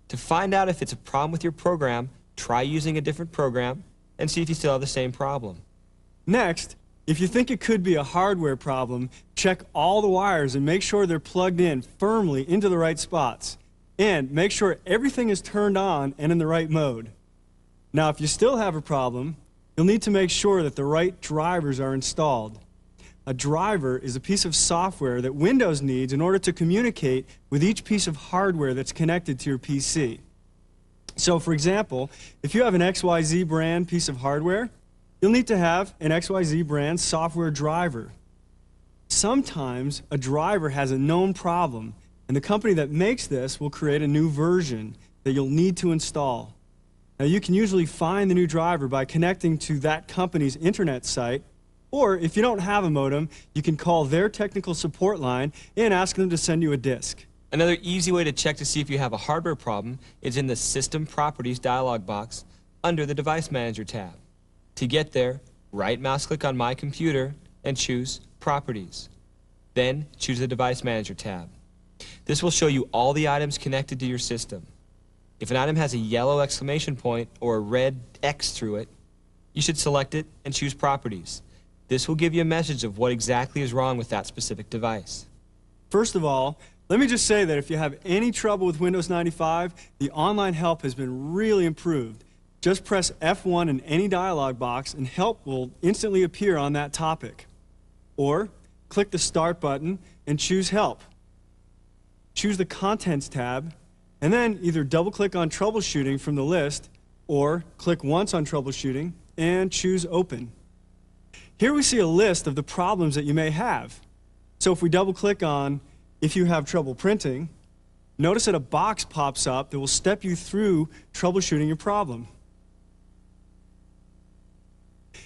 To find out if it's a problem with your program, try using a different program and see if you still have the same problem. Next, if you think it could be a hardware problem, check all the wires and make sure they're plugged in firmly into the right spots. And make sure everything is turned on and in the right mode. Now, if you still have a problem, you'll need to make sure that the right drivers are installed. A driver is a piece of software that Windows needs in order to communicate with each piece of hardware that's connected to your PC. So, for example, if you have an XYZ brand piece of hardware, you'll need to have an XYZ brand software driver. sometimes a driver has a known problem, and the company that makes this will create a new version that you'll need to install. Now, you can usually find the new driver by connecting to that company's internet site, or if you don't have a modem, you can call their technical support line and ask them to send you a disk. Another easy way to check to see if you have a hardware problem is in the System Properties dialog box under the Device Manager tab. To get there, right-mouse click on My Computer and choose Properties. Then choose the Device Manager tab. This will show you all the items connected to your system. If an item has a yellow exclamation point or a red X through it, you should select it and choose Properties. This will give you a message of what exactly is wrong with that specific device. First of all, let me just say that if you have any trouble with Windows 95, the online help has been really improved. Just press F1 in any dialog box and help will instantly appear on that topic. Or click the Start button and choose Help. Choose the Contents tab, and then either double-click on Troubleshooting from the list, or click once on Troubleshooting and choose Open. Here we see a list of the problems that you may have. So if we double-click on If you have trouble printing, notice that a box pops up that will step you through troubleshooting your problem.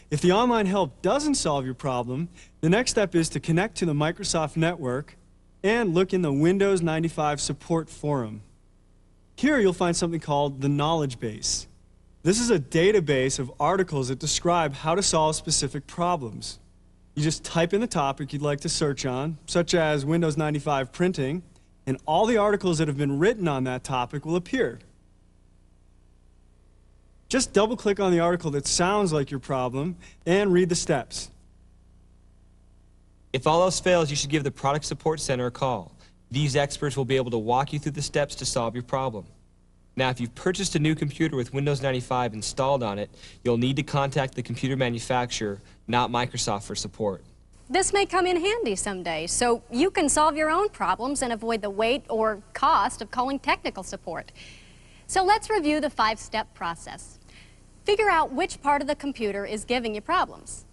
If the online help doesn't solve your problem, the next step is to connect to the Microsoft network and look in the Windows 95 support forum. Here you'll find something called the Knowledge Base. This is a database of articles that describe how to solve specific problems. You just type in the topic you'd like to search on, such as Windows 95 printing, and all the articles that have been written on that topic will appear. Just double-click on the article that sounds like your problem and read the steps. If all else fails, you should give the Product Support Center a call. These experts will be able to walk you through the steps to solve your problem. Now, if you've purchased a new computer with Windows 95 installed on it, you'll need to contact the computer manufacturer, not Microsoft, for support. This may come in handy someday, so you can solve your own problems and avoid the wait or cost of calling technical support. So let's review the 5-step process. Figure out which part of the computer is giving you problems.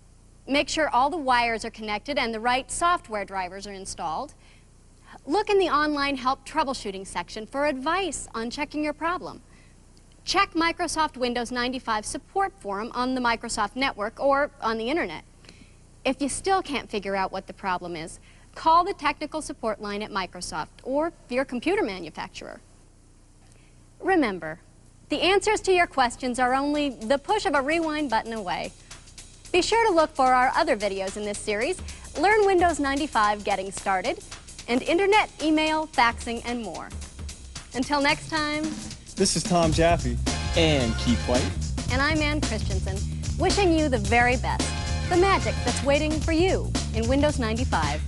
Make sure all the wires are connected and the right software drivers are installed. Look in the online help troubleshooting section for advice on checking your problem. Check Microsoft Windows 95 support forum on the Microsoft network or on the internet. If you still can't figure out what the problem is, call the technical support line at Microsoft or your computer manufacturer. Remember, the answers to your questions are only the push of a rewind button away. Be sure to look for our other videos in this series, Learn Windows 95 Getting Started, and Internet, Email, Faxing, and more. Until next time, This is Tom Jaffe. And Keith White. and I'm Ann Christensen, wishing you the very best, the magic that's waiting for you in Windows 95.